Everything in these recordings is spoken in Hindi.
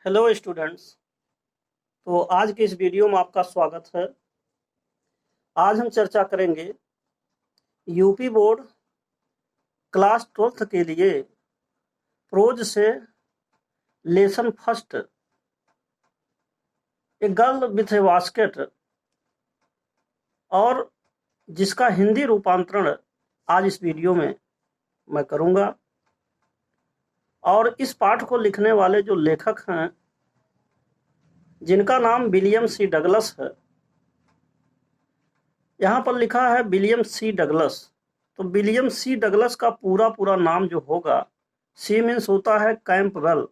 Hello students. तो आज के इस वीडियो में आपका स्वागत है। आज हम चर्चा करेंगे यूपी बोर्ड क्लास 12th के लिए प्रोज से lesson first a girl with A basket, और जिसका हिंदी रूपांतरण आज इस वीडियो में मैं करूंगा। और इस पाठ को लिखने वाले जो लेखक हैं, जिनका नाम विलियम सी डगलस है। यहाँ पर लिखा है विलियम सी डगलस। तो विलियम सी डगलस का पूरा नाम जो होगा, सी मीन्स होता है कैंपबेल,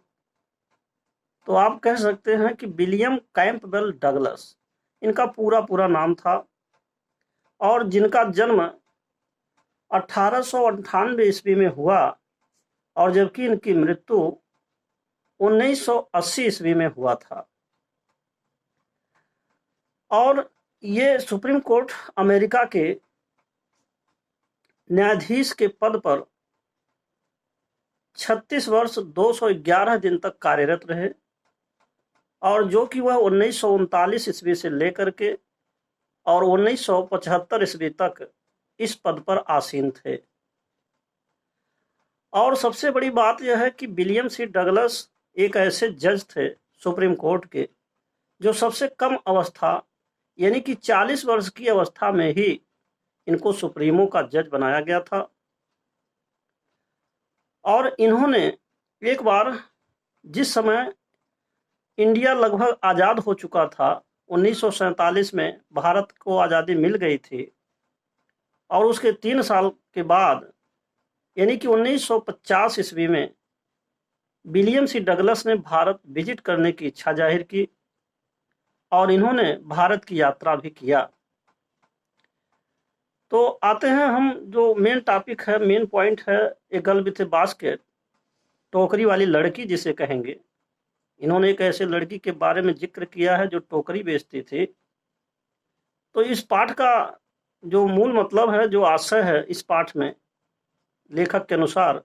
तो आप कह सकते हैं कि विलियम कैंपबेल डगलस इनका पूरा नाम था। और जिनका जन्म 1898 ईस्वी में हुआ, और जबकि इनकी मृत्यु 1980 ईस्वी में हुआ था। और ये सुप्रीम कोर्ट अमेरिका के न्यायाधीश के पद पर 36 वर्ष 211 दिन तक कार्यरत रहे, और जो कि वह 1939 ईस्वी से लेकर के और 1975 ईस्वी तक इस पद पर आसीन थे। और सबसे बड़ी बात यह है कि विलियम सी डगलस एक ऐसे जज थे सुप्रीम कोर्ट के, जो सबसे कम अवस्था यानी कि 40 वर्ष की अवस्था में ही इनको सुप्रीमो का जज बनाया गया था। और इन्होंने एक बार, जिस समय इंडिया लगभग आज़ाद हो चुका था, 1947 में भारत को आज़ादी मिल गई थी, और उसके 3 साल के बाद यानी कि 1950 ईस्वी में विलियम सी डगलस ने भारत विजिट करने की इच्छा जाहिर की, और इन्होंने भारत की यात्रा भी किया। तो आते हैं हम, जो मेन टॉपिक है, मेन पॉइंट है, a girl with A basket, टोकरी वाली लड़की जिसे कहेंगे। इन्होंने एक ऐसे लड़की के बारे में जिक्र किया है जो टोकरी बेचती थी। तो इस पाठ का जो मूल मतलब है, जो आशय है इस पाठ में, लेखक के अनुसार,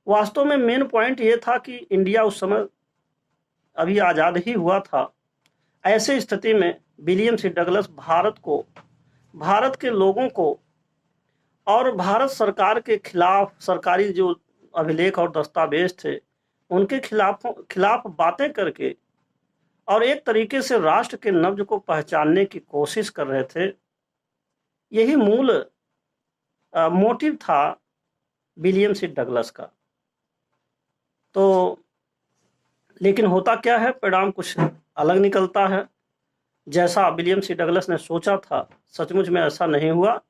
वास्तव में मेन पॉइंट ये था कि इंडिया उस समय अभी आज़ाद ही हुआ था। ऐसे स्थिति में विलियम सी डगलस भारत को, भारत के लोगों को और भारत सरकार के खिलाफ, सरकारी जो अभिलेख और दस्तावेज थे उनके खिलाफ बातें करके, और एक तरीके से राष्ट्र के नब्ज को पहचानने की कोशिश कर रहे थे। यही मूल मोटिव था विलियम सी डगलस का। तो लेकिन होता क्या है, परिणाम कुछ अलग निकलता है। जैसा विलियम सी डगलस ने सोचा था, सचमुच में ऐसा नहीं हुआ,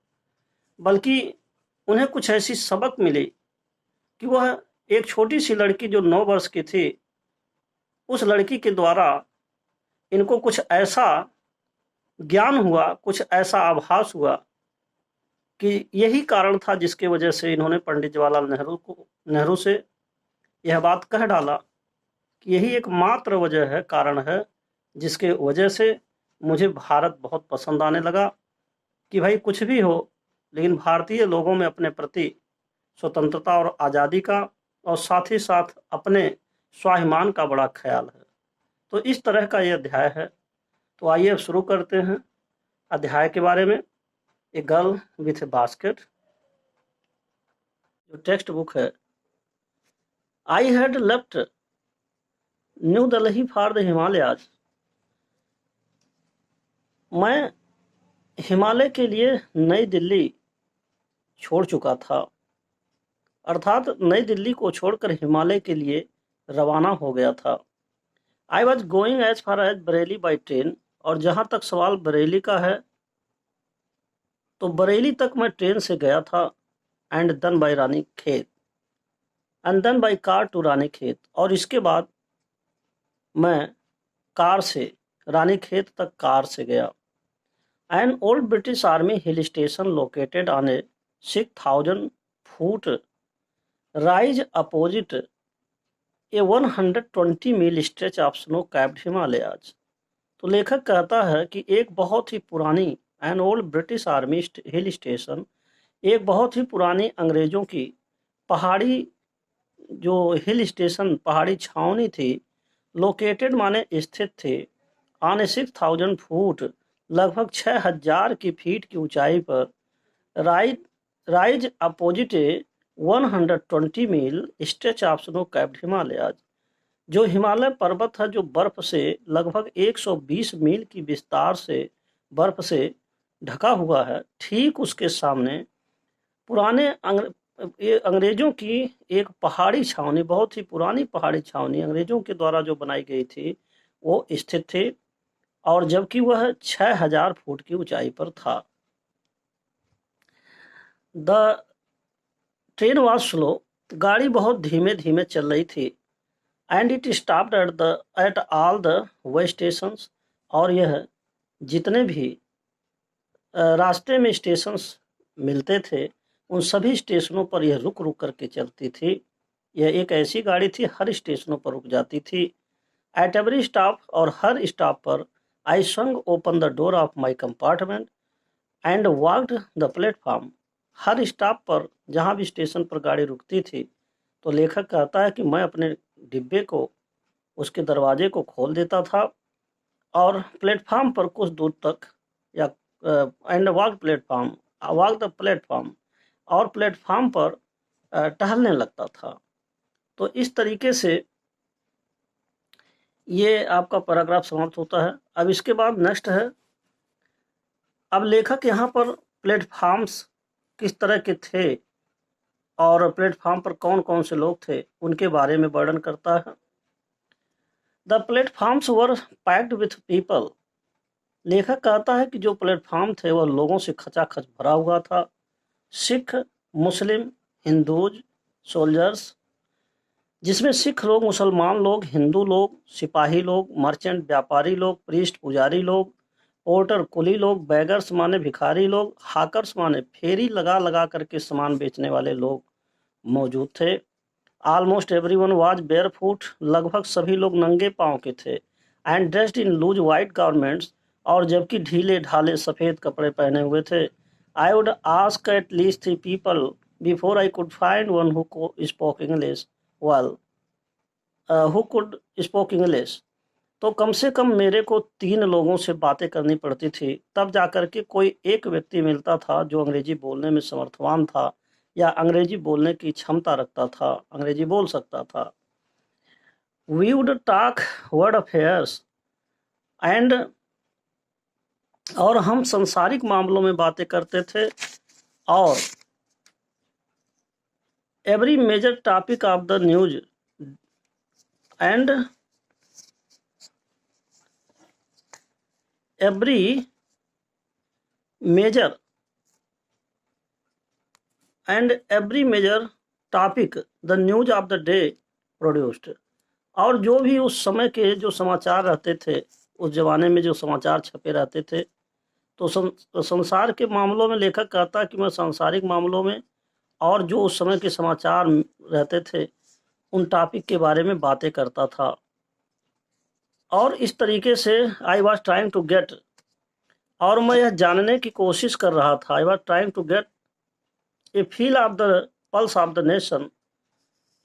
बल्कि उन्हें कुछ ऐसी सबक मिली कि वह एक छोटी सी लड़की जो 9 वर्ष की थी, उस लड़की के द्वारा इनको कुछ ऐसा ज्ञान हुआ, कुछ ऐसा आभास हुआ कि यही कारण था जिसके वजह से इन्होंने पंडित जवाहरलाल नेहरू से यह बात कह डाला कि यही एकमात्र वजह है, कारण है, जिसके वजह से मुझे भारत बहुत पसंद आने लगा। कि भाई कुछ भी हो, लेकिन भारतीय लोगों में अपने प्रति स्वतंत्रता और आज़ादी का, और साथ ही साथ अपने स्वाभिमान का बड़ा ख्याल है। तो इस तरह का ये अध्याय है। तो आइए अब शुरू करते हैं अध्याय के बारे में। A girl with A basket, जो टेक्स्ट बुक है। I had left new Delhi for the Himalayas. मैं हिमालय के लिए नई दिल्ली छोड़ चुका था, अर्थात नई दिल्ली को छोड़कर हिमालय के लिए रवाना हो गया था। I was going as far as Bareilly by train, और जहाँ तक सवाल बरेली का है, तो बरेली तक मैं ट्रेन से गया था। And then by Ranikhet, and then by car to Ranikhet, और इसके बाद मैं कार से रानीखेत तक कार से गया। An old British army hill station located on a 6,000 foot rise opposite a 120 mile stretch of snow capped Himalayas. तो लेखक कहता है कि एक बहुत ही पुरानी, an old British army hill station, एक बहुत ही पुरानी अंग्रेजों की पहाड़ी जो हिल स्टेशन, पहाड़ी छावनी थी, लोकेटेड माने स्थित थे, ऑन ए 6,000 फुट, लगभग 6,000 की फीट की ऊंचाई पर, rise opposite a 120 mile stretch of snow capped Himalaya, जो हिमालय पर्वत है जो बर्फ से लगभग 120 मील की विस्तार से बर्फ से ढका हुआ है, ठीक उसके सामने पुराने अंग्रेजों की एक पहाड़ी छावनी, बहुत ही पुरानी पहाड़ी छावनी अंग्रेजों के द्वारा जो बनाई गई थी वो स्थित थे, और जबकि वह 6,000 फुट की ऊंचाई पर था। द ट्रेन वॉज स्लो, गाड़ी बहुत धीमे धीमे चल रही थी, and it stopped at all the way stations, और यह जितने भी रास्ते में स्टेशंस मिलते थे उन सभी स्टेशनों पर यह रुक रुक करके चलती थी। यह एक ऐसी गाड़ी थी हर स्टेशनों पर रुक जाती थी। एट एवरी स्टॉप, और हर स्टॉप पर, I swung open the door of my compartment and walked the platform. हर स्टॉप पर जहाँ भी स्टेशन पर गाड़ी रुकती थी तो लेखक कहता है कि मैं अपने डिब्बे को, उसके दरवाजे को खोल देता था और प्लेटफॉर्म पर कुछ दूर तक, या एंड वॉक द प्लेटफॉर्म, और प्लेटफॉर्म पर टहलने लगता था। तो इस तरीके से ये आपका पैराग्राफ समाप्त होता है। अब इसके बाद नेक्स्ट है, अब लेखक यहाँ पर प्लेटफॉर्म्स किस तरह के थे और प्लेटफॉर्म पर कौन कौन से लोग थे उनके बारे में वर्णन करता है। The platforms were packed with people. लेखक कहता है कि जो प्लेटफॉर्म थे वह लोगों से खचाखच भरा हुआ था। सिख, मुस्लिम, हिंदूज, सोल्जर्स, जिसमें सिख लोग, मुसलमान लोग, हिंदू लोग, सिपाही लोग, मर्चेंट व्यापारी लोग, प्रीस्ट पुजारी लोग, पोर्टर कुली लोग, बैगर्स माने भिखारी लोग, हाकर्स माने फेरी लगा लगा करके सामान बेचने वाले लोग मौजूद थे। ऑलमोस्ट एवरीवन वाज बेयरफुट, लगभग सभी लोग नंगे पांव के थे। And dressed in loose white garments, और जबकि ढीले ढाले सफ़ेद कपड़े पहने हुए थे। I would ask at least 3 people before I could find one who spoke English well, who could spoke English. तो कम से कम मेरे को 3 लोगों से बातें करनी पड़ती थी, तब जाकर के कोई एक व्यक्ति मिलता था जो अंग्रेजी बोलने में समर्थवान था या अंग्रेजी बोलने की क्षमता रखता था, अंग्रेजी बोल सकता था। We would talk world affairs and, और हम सांसारिक मामलों में बातें करते थे, और every major topic of the news and every major topic the news of the day produced. और जो भी उस समय के जो समाचार रहते थे, उस जमाने में जो समाचार छपे रहते थे, तो संसार के मामलों में लेखक कहता है कि मैं सांसारिक मामलों में और जो उस समय के समाचार रहते थे उन टॉपिक के बारे में बातें करता था। और इस तरीके से I was trying to get, और मैं यह जानने की कोशिश कर रहा था, I was trying to get a feel of the pulse of the nation,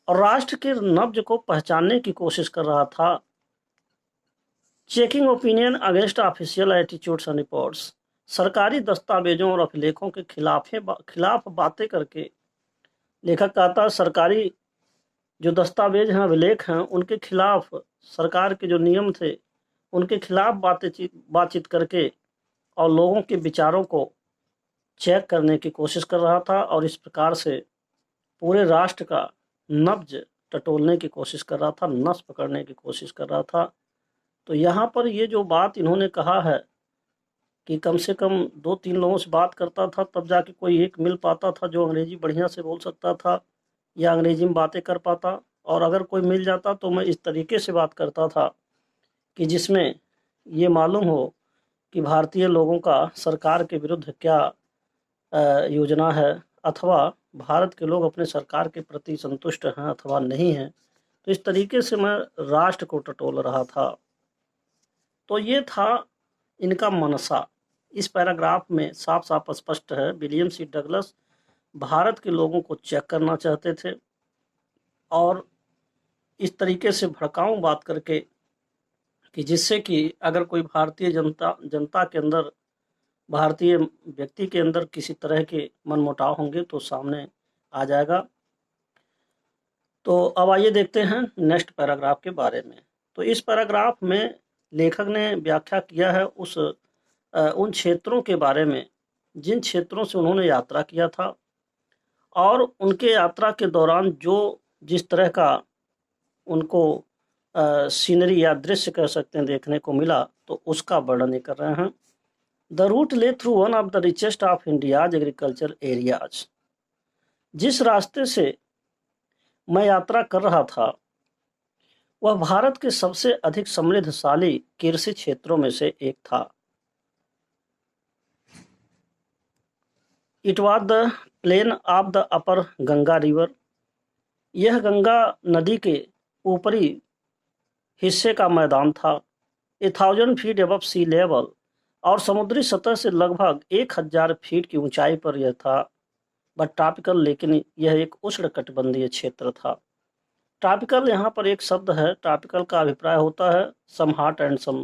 और राष्ट्र के नब्ज को पहचानने की कोशिश कर रहा था। Checking opinion against official attitudes and reports, सरकारी दस्तावेजों और अभिलेखों के खिलाफ बातें करके लेखक कहता है सरकारी जो दस्तावेज हैं, अभिलेख हैं, उनके खिलाफ, सरकार के जो नियम थे उनके खिलाफ बातचीत करके और लोगों के विचारों को चेक करने की कोशिश कर रहा था, और इस प्रकार से पूरे राष्ट्र का नब्ज टटोलने की कोशिश कर रहा था, नस पकड़ने की कोशिश कर रहा था। तो यहाँ पर ये जो बात इन्होंने कहा है कि कम से कम 2-3 लोगों से बात करता था तब जाके कोई एक मिल पाता था जो अंग्रेजी बढ़िया से बोल सकता था या अंग्रेजी में बातें कर पाता, और अगर कोई मिल जाता तो मैं इस तरीके से बात करता था कि जिसमें ये मालूम हो कि भारतीय लोगों का सरकार के विरुद्ध क्या योजना है, अथवा भारत के लोग अपने सरकार के प्रति संतुष्ट हैं अथवा नहीं हैं। तो इस तरीके से मैं राष्ट्र को टटोल रहा था। तो ये था इनका मनसा। इस पैराग्राफ में साफ साफ स्पष्ट है विलियम सी डगलस भारत के लोगों को चेक करना चाहते थे, और इस तरीके से भड़काऊ बात करके कि जिससे कि अगर कोई भारतीय जनता के अंदर, भारतीय व्यक्ति के अंदर किसी तरह के मनमुटाव होंगे तो सामने आ जाएगा। तो अब आइए देखते हैं नेक्स्ट पैराग्राफ के बारे में। तो इस पैराग्राफ में लेखक ने व्याख्या किया है उन क्षेत्रों के बारे में जिन क्षेत्रों से उन्होंने यात्रा किया था और उनके यात्रा के दौरान जो जिस तरह का उनको सीनरी या दृश्य कह सकते हैं देखने को मिला, तो उसका वर्णन कर रहे हैं। द रूट ले through one of the richest of India's agriculture areas. जिस रास्ते से मैं यात्रा कर रहा था वह भारत के सबसे अधिक समृद्धशाली कृषि क्षेत्रों में से एक था। It was the plain of the upper Ganga river. यह गंगा नदी के ऊपरी हिस्से का मैदान था। 1000 फीट अबव सी लेवल, और समुद्री सतह से लगभग 1000 फीट की ऊंचाई पर यह था। बट ट्रॉपिकल, लेकिन यह एक उष्णकटिबंधीय क्षेत्र था। ट्रॉपिकल यहाँ पर एक शब्द है। ट्रॉपिकल का अभिप्राय होता है some hot and some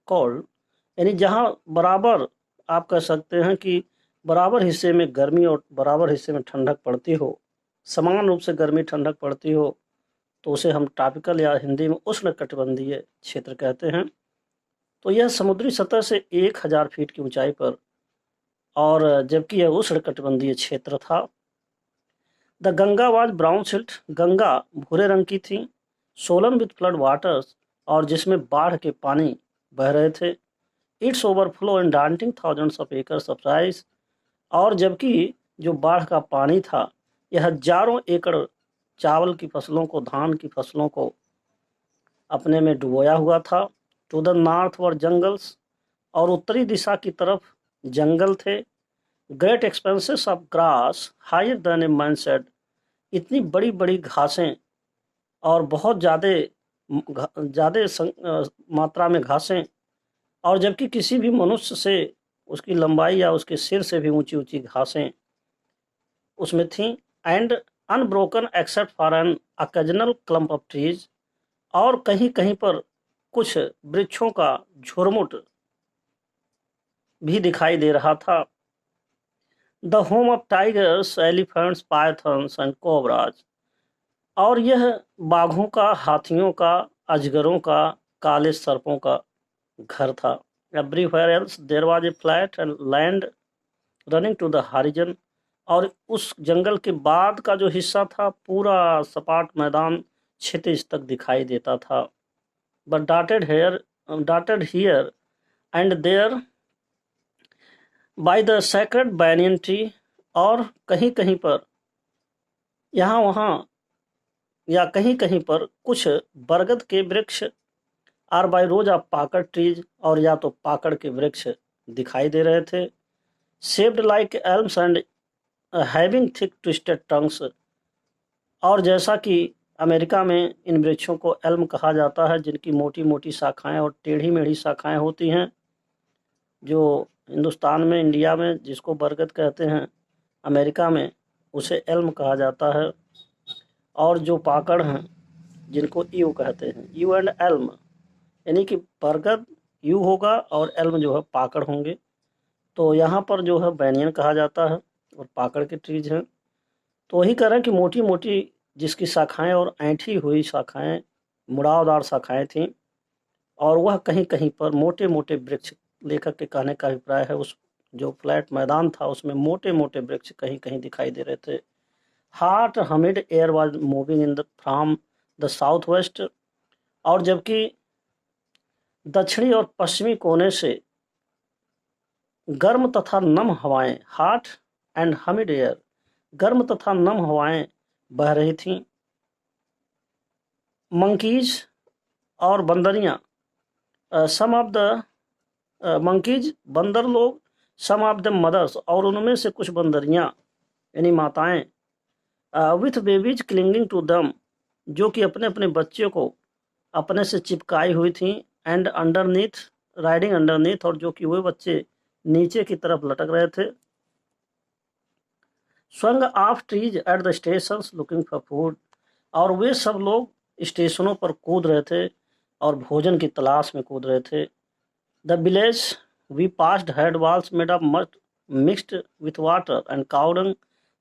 cold, यानी जहाँ बराबर आप कह सकते हैं कि बराबर हिस्से में गर्मी और बराबर हिस्से में ठंडक पड़ती हो, समान रूप से गर्मी ठंडक पड़ती हो, तो उसे हम ट्रॉपिकल या हिंदी में उष्णकटिबंधीय क्षेत्र कहते हैं। तो यह समुद्री सतह से 1000 फीट की ऊंचाई पर, और जबकि यह उष्णकटिबंधीय क्षेत्र था। The Ganga was brown silt. Ganga भूरे रंग की थी। सोलन विथ फ्लड वाटर्स, और जिसमें बाढ़ के पानी बह रहे थे। It's overflow inundating thousands of acres of rice, और जबकि जो बाढ़ का पानी था यह हजारों एकड़ चावल की फसलों को, धान की फसलों को अपने में डुबोया हुआ था। To the north were jungles, और उत्तरी दिशा की तरफ जंगल थे। Great expanses of grass higher than a man said. इतनी बड़ी बड़ी घासें और बहुत ज़्यादा मात्रा में घासें, और जबकि किसी भी मनुष्य से उसकी लंबाई या उसके सिर से भी ऊंची ऊंची घासें उसमें थीं। And unbroken except for an occasional clump of trees, और कहीं कहीं पर कुछ वृक्षों का झुरमुट भी दिखाई दे रहा था। The home of tigers, elephants, pythons and cobras, और यह बाघों का, हाथियों का, अजगरों का, काले सर्पों का घर था। Everywhere else there was a flat and land running to the horizon, और उस जंगल के बाद का जो हिस्सा था पूरा सपाट मैदान क्षितिज तक दिखाई देता था। But dotted here and there by the sacred banyan tree, और कहीं कहीं पर, यहाँ वहाँ या कहीं कहीं पर कुछ बरगद के वृक्ष, और by rows of pakad trees, और या तो पाकड़ के वृक्ष दिखाई दे रहे थे। Shaped like elms and having thick twisted tongues, और जैसा कि अमेरिका में इन वृक्षों को एल्म कहा जाता है, जिनकी मोटी मोटी शाखाएं और टेढ़ी मेढ़ी शाखाएं होती हैं। जो हिंदुस्तान में, इंडिया में जिसको बरगद कहते हैं, अमेरिका में उसे एल्म कहा जाता है। और जो पाकड़ हैं जिनको यू कहते हैं, यू एंड एल्म, यानी कि बरगद यू होगा और एल्म जो है पाकड़ होंगे। तो यहाँ पर जो है बैनियन कहा जाता है और पाकड़ के ट्रीज हैं। तो वही कह रहे हैं कि मोटी मोटी जिसकी शाखाएं और ऐंठी हुई शाखाएं, मुड़ावदार शाखाएं थीं, और वह कहीं कहीं पर मोटे मोटे वृक्ष, लेखक के कहने का अभिप्राय है उस जो फ्लैट मैदान था उसमें मोटे मोटे वृक्ष कहीं कहीं दिखाई दे रहे थे। Hot humid air was moving in the from the south west, और जबकि दक्षिणी और पश्चिमी कोने से गर्म तथा नम हवाएं, हॉट एंड हमिड एयर, गर्म तथा नम हवाएं बह रही थीं। मंकीज और बंदरियां, सम ऑफ द मंकीज बंदर लोग, सम ऑफ द मदर्स, और उनमें से कुछ बंदरियां यानी माताएं, विथ बेबीज क्लिंगिंग टू दम, जो कि अपने अपने बच्चे को अपने से चिपकाई हुई थी। एंड अंडरनीथ राइडिंग अंडरनीथ, और जो कि वे बच्चे नीचे की तरफ लटक रहे थे। Swung of trees at the station looking for food, और वे सब लोग स्टेशनों पर कूद रहे थे और भोजन की तलाश में कूद रहे थे। The village we passed had walls made of mud mixed with water and cow dung.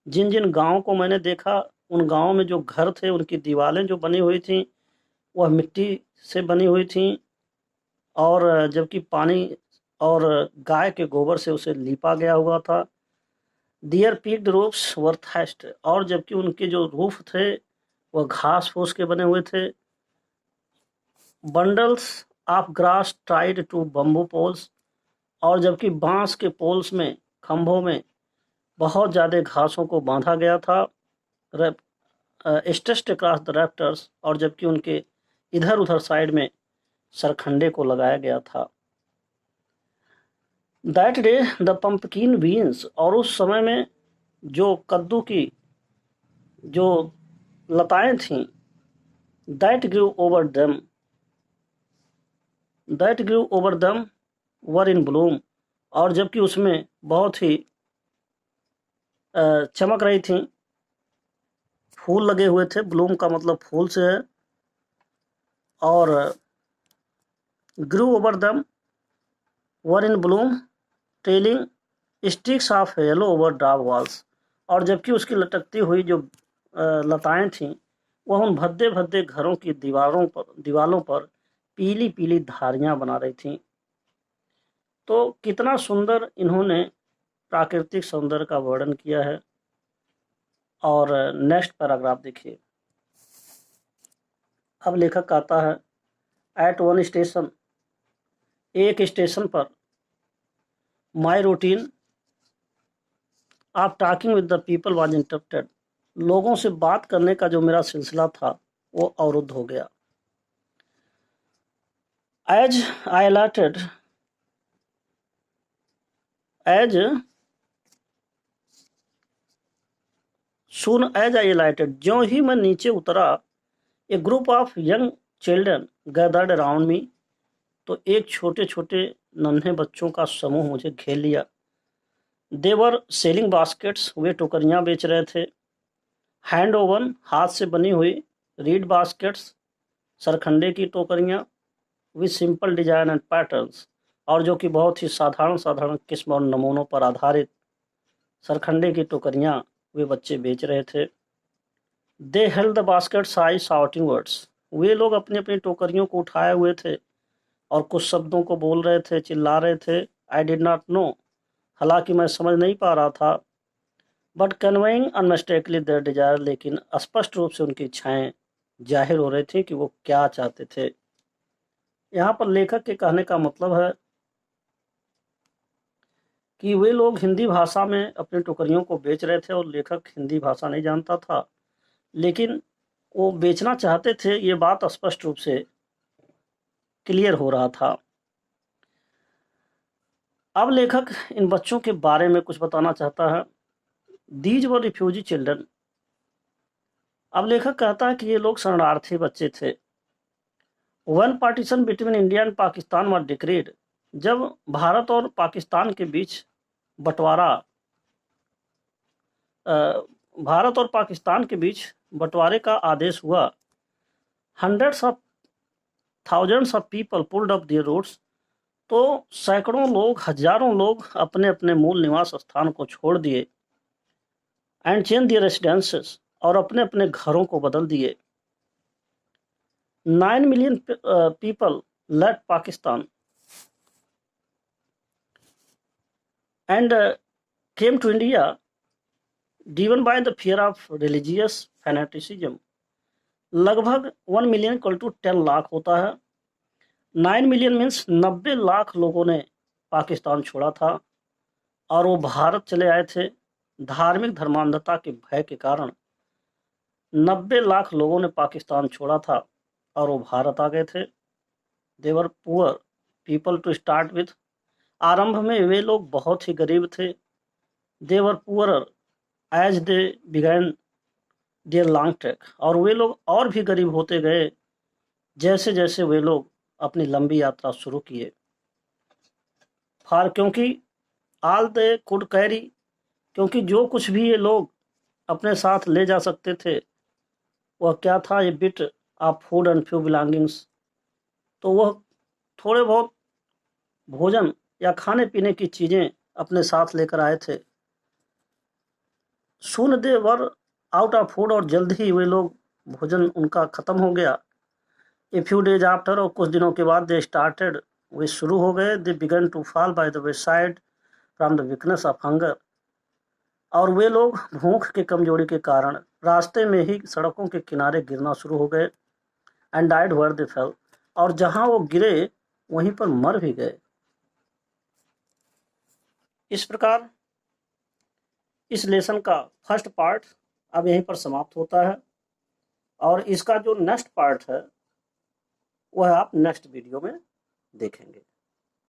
जिन जिन गाँवों को मैंने देखा, उन गाँवों में जो घर थे उनकी दीवारें जो बनी हुई थीं वह मिट्टी से बनी हुई थीं, और जबकि पानी और गाय के गोबर से उसे लीपा गया हुआ था। दियर पीक्ड रूफ्स वर थैच्ड, और जबकि उनके जो रूफ थे वह घास फूस के बने हुए थे। Bundles of grass tied to bamboo poles, और जबकि बांस के पोल्स में, खंभों में बहुत ज़्यादा घासों को बांधा गया था। स्टेस्ट अक्रॉस द रैफ्टर्स, और जबकि उनके इधर उधर साइड में सरखंडे को लगाया गया था। That day the pumpkin beans, और उस समय में जो कद्दू की जो लताएं थीं, that Guru over them were in Bloom, और जबकि उसमें बहुत ही चमक रही थीं, फूल लगे हुए थे। ब्लूम का मतलब फूल से है। और grew over them were in bloom trailing sticks of yellow over dark walls, और जबकि उसकी लटकती हुई जो लताएं थीं वह उन भद्दे भद्दे घरों की दीवारों पर पीली पीली धारियां बना रही थीं। तो कितना सुंदर इन्होंने प्राकृतिक सौंदर्य का वर्णन किया है। और नेक्स्ट पैराग्राफ देखिए। अब लेखक कहता है, एट वन स्टेशन, एक स्टेशन पर, my routine of talking with the people was interrupted, लोगों से बात करने का जो मेरा सिलसिला था वो अवरुद्ध हो गया। As I alerted as soon as I lighted, ज्यों ही मैं नीचे उतरा, a group of young children gathered around me, तो एक छोटे छोटे नन्हे बच्चों का समूह मुझे घेर लिया। देवर सेलिंग बास्केट्स, वे टोकरियां बेच रहे थे। हैंड ओवन, हाथ से बनी हुई। रीड बास्केट्स, सरखंडे की टोकरियां। With simple design and patterns, और जो कि बहुत ही साधारण साधारण किस्म और नमूनों पर आधारित सरखंडे की टोकरियां वे बच्चे बेच रहे थे। They held the baskets high shouting words, वे लोग अपनी अपनी टोकरियों को उठाए हुए थे और कुछ शब्दों को बोल रहे थे, चिल्ला रहे थे। आई डिड नॉट नो, हालांकि मैं समझ नहीं पा रहा था। बट कन्वेइंग अनमिस्टेकली देयर डिजायर, लेकिन स्पष्ट रूप से उनकी इच्छाएं जाहिर हो रही थी कि वो क्या चाहते थे। यहाँ पर लेखक के कहने का मतलब है कि वे लोग हिंदी भाषा में अपनी टोकरियों को बेच रहे थे और लेखक हिंदी भाषा नहीं जानता था, लेकिन वो बेचना चाहते थे, ये बात स्पष्ट रूप से क्लियर हो रहा था। अब लेखक इन बच्चों के बारे में कुछ बताना चाहता है। दीज वर रिफ्यूजी चिल्ड्रन, अब लेखक कहता है कि ये लोग शरणार्थी बच्चे थे। One partition between India and Pakistan were decreed, जब भारत और पाकिस्तान के बीच बंटवारा भारत और पाकिस्तान के बीच बंटवारे का आदेश हुआ। Hundreds of thousands of people pulled up their roots, तो सैकड़ों लोग, हजारों लोग अपने अपने मूल निवास स्थान को छोड़ दिए। एंड चेंज देयर रेसिडेंसेस, और अपने अपने घरों को बदल दिए। 9 million people left Pakistan and came to India, driven by the fear of religious fanaticism. लगभग 1 million इक्वल टू 10 लाख होता है। 9 million मीन्स 90 लाख लोगों ने पाकिस्तान छोड़ा था और वो भारत चले आए थे। धार्मिक धर्मांधता के भय के कारण 90 लाख लोगों ने पाकिस्तान छोड़ा था और वो भारत आ गए थे। They were poor people to start with, आरंभ में वे लोग बहुत ही गरीब थे। They were poorer as they began their long trek, और वे लोग और भी गरीब होते गए जैसे जैसे वे लोग अपनी लंबी यात्रा शुरू किए। क्योंकि ऑल दे कुड कैरी, क्योंकि जो कुछ भी ये लोग अपने साथ ले जा सकते थे वह क्या था, ये bit of food and few belongings, तो वह थोड़े बहुत भोजन या खाने पीने की चीज़ें अपने साथ लेकर आए थे। सून दे वर आउट ऑफ फूड, और जल्द ही वे लोग भोजन उनका ख़त्म हो गया। ए फ्यू डेज आफ्टर, और कुछ दिनों के बाद, दे स्टार्टेड, वे शुरू हो गए, they began to fall by the wayside from the weakness of hunger, और वे लोग भूख के कमजोरी के कारण रास्ते में ही सड़कों के किनारे गिरना शुरू हो गए। And died where they fell, और जहां वो गिरे वहीं पर मर भी गए। इस प्रकार इस लेसन का फर्स्ट पार्ट अब यहीं पर समाप्त होता है, और इसका जो नेक्स्ट पार्ट है वह आप नेक्स्ट वीडियो में देखेंगे।